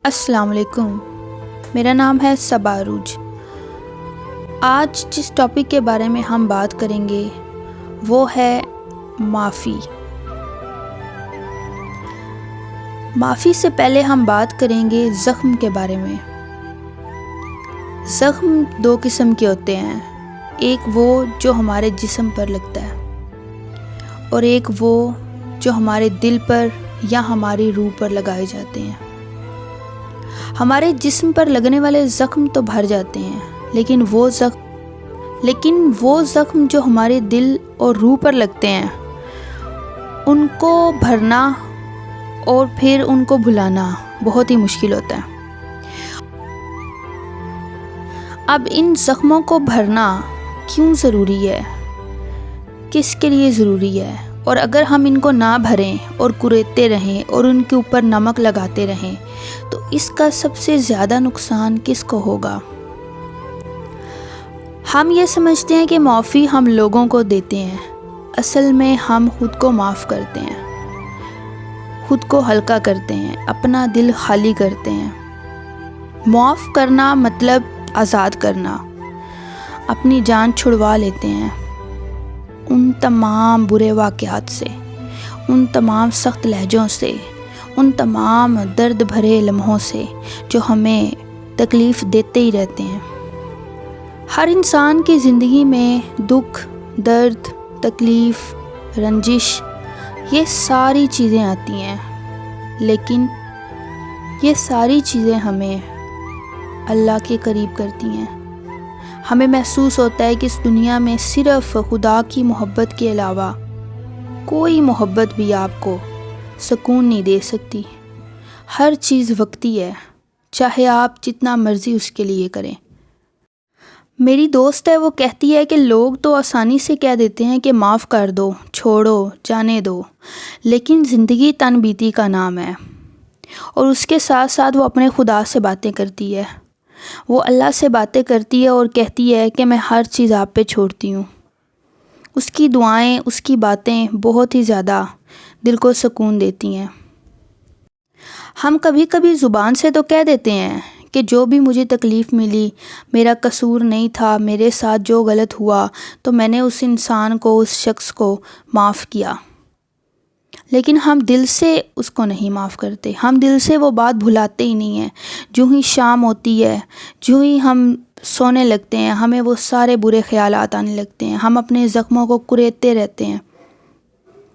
السلام علیکم، میرا نام ہے صبا عروج۔ آج جس ٹاپک کے بارے میں ہم بات کریں گے وہ ہے معافی۔ معافی سے پہلے ہم بات کریں گے زخم کے بارے میں۔ زخم دو قسم کے ہوتے ہیں، ایک وہ جو ہمارے جسم پر لگتا ہے اور ایک وہ جو ہمارے دل پر یا ہماری روح پر لگائے جاتے ہیں۔ ہمارے جسم پر لگنے والے زخم تو بھر جاتے ہیں، لیکن وہ زخم جو ہمارے دل اور روح پر لگتے ہیں ان کو بھرنا اور پھر ان کو بھلانا بہت ہی مشکل ہوتا ہے۔ اب ان زخموں کو بھرنا کیوں ضروری ہے، کس کے لیے ضروری ہے، اور اگر ہم ان کو نہ بھریں اور کریدتے رہیں اور ان کے اوپر نمک لگاتے رہیں تو اس کا سب سے زیادہ نقصان کس کو ہوگا؟ ہم یہ سمجھتے ہیں کہ معافی ہم لوگوں کو دیتے ہیں، اصل میں ہم خود کو معاف کرتے ہیں، خود کو ہلکا کرتے ہیں، اپنا دل خالی کرتے ہیں۔ معاف کرنا مطلب آزاد کرنا، اپنی جان چھڑوا لیتے ہیں ان تمام برے واقعات سے، ان تمام سخت لہجوں سے، ان تمام درد بھرے لمحوں سے جو ہمیں تکلیف دیتے ہی رہتے ہیں۔ ہر انسان کی زندگی میں دکھ، درد، تکلیف، رنجش، یہ ساری چیزیں آتی ہیں، لیکن یہ ساری چیزیں ہمیں اللہ کے قریب کرتی ہیں۔ ہمیں محسوس ہوتا ہے کہ اس دنیا میں صرف خدا کی محبت کے علاوہ کوئی محبت بھی آپ کو سکون نہیں دے سکتی۔ ہر چیز وقتی ہے، چاہے آپ جتنا مرضی اس کے لیے کریں۔ میری دوست ہے، وہ کہتی ہے کہ لوگ تو آسانی سے کہہ دیتے ہیں کہ معاف کر دو، چھوڑو، جانے دو، لیکن زندگی تن بیتی کا نام ہے، اور اس کے ساتھ ساتھ وہ اپنے خدا سے باتیں کرتی ہے۔ وہ اللہ سے باتیں کرتی ہے اور کہتی ہے کہ میں ہر چیز آپ پہ چھوڑتی ہوں۔ اس کی دعائیں، اس کی باتیں بہت ہی زیادہ دل کو سکون دیتی ہیں۔ ہم کبھی کبھی زبان سے تو کہہ دیتے ہیں کہ جو بھی مجھے تکلیف ملی میرا قصور نہیں تھا، میرے ساتھ جو غلط ہوا تو میں نے اس انسان کو، اس شخص کو معاف کیا، لیکن ہم دل سے اس کو نہیں معاف کرتے، ہم دل سے وہ بات بھلاتے ہی نہیں ہیں۔ جو ہی شام ہوتی ہے، جو ہی ہم سونے لگتے ہیں، ہمیں وہ سارے برے خیالات آنے لگتے ہیں، ہم اپنے زخموں کو کریدتے رہتے ہیں،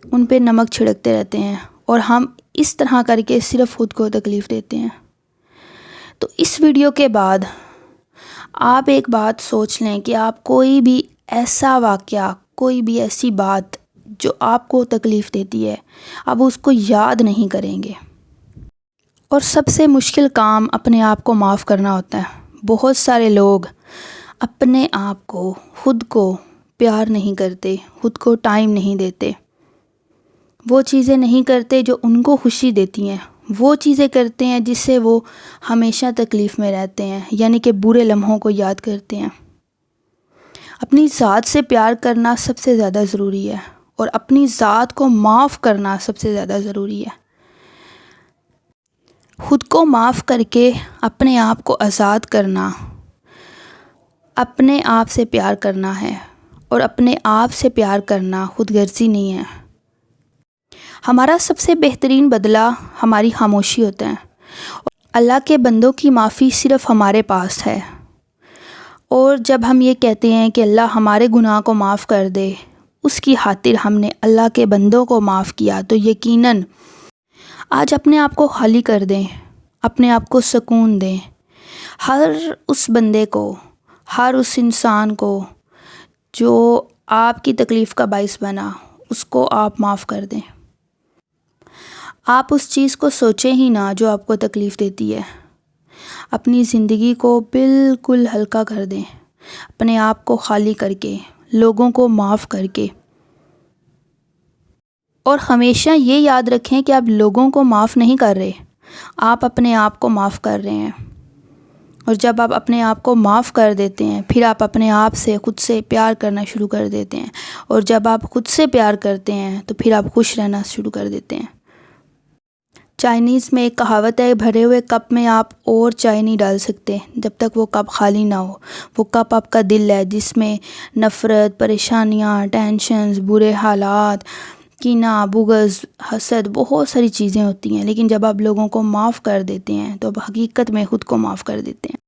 ان پہ نمک چھڑکتے رہتے ہیں، اور ہم اس طرح کر کے صرف خود کو تکلیف دیتے ہیں۔ تو اس ویڈیو کے بعد آپ ایک بات سوچ لیں کہ آپ کوئی بھی ایسا واقعہ، کوئی بھی ایسی بات جو آپ کو تکلیف دیتی ہے، اب اس کو یاد نہیں کریں گے۔ اور سب سے مشکل کام اپنے آپ کو معاف کرنا ہوتا ہے۔ بہت سارے لوگ اپنے آپ کو، خود کو پیار نہیں کرتے، خود کو ٹائم نہیں دیتے، وہ چیزیں نہیں کرتے جو ان کو خوشی دیتی ہیں، وہ چیزیں کرتے ہیں جس سے وہ ہمیشہ تکلیف میں رہتے ہیں، یعنی کہ برے لمحوں کو یاد کرتے ہیں۔ اپنی ذات سے پیار کرنا سب سے زیادہ ضروری ہے، اور اپنی ذات کو معاف کرنا سب سے زیادہ ضروری ہے۔ خود کو معاف کر کے اپنے آپ کو آزاد کرنا، اپنے آپ سے پیار کرنا ہے، اور اپنے آپ سے پیار کرنا خود غرضی نہیں ہے۔ ہمارا سب سے بہترین بدلہ ہماری خاموشی ہوتا ہے۔ اللہ کے بندوں کی معافی صرف ہمارے پاس ہے، اور جب ہم یہ کہتے ہیں کہ اللہ ہمارے گناہ کو معاف کر دے، اس کی خاطر ہم نے اللہ کے بندوں کو معاف کیا، تو یقیناً آج اپنے آپ کو خالی کر دیں، اپنے آپ کو سکون دیں۔ ہر اس بندے کو، ہر اس انسان کو جو آپ کی تکلیف کا باعث بنا، اس کو آپ معاف کر دیں۔ آپ اس چیز کو سوچیں ہی نہ جو آپ کو تکلیف دیتی ہے۔ اپنی زندگی کو بالکل ہلکا کر دیں، اپنے آپ کو خالی کر کے، لوگوں کو معاف کر کے۔ اور ہمیشہ یہ یاد رکھیں کہ آپ لوگوں کو معاف نہیں کر رہے، آپ اپنے آپ کو معاف کر رہے ہیں۔ اور جب آپ اپنے آپ کو معاف کر دیتے ہیں، پھر آپ اپنے آپ سے، خود سے پیار کرنا شروع کر دیتے ہیں، اور جب آپ خود سے پیار کرتے ہیں تو پھر آپ خوش رہنا شروع کر دیتے ہیں۔ چائنیز میں ایک کہاوت ہے، بھرے ہوئے کپ میں آپ اور چائے نہیں ڈال سکتے جب تک وہ کپ خالی نہ ہو۔ وہ کپ آپ کا دل ہے، جس میں نفرت، پریشانیاں، ٹینشنز، برے حالات، کینہ، بغض، حسد، بہت ساری چیزیں ہوتی ہیں۔ لیکن جب آپ لوگوں کو معاف کر دیتے ہیں تو آپ حقیقت میں خود کو معاف کر دیتے ہیں۔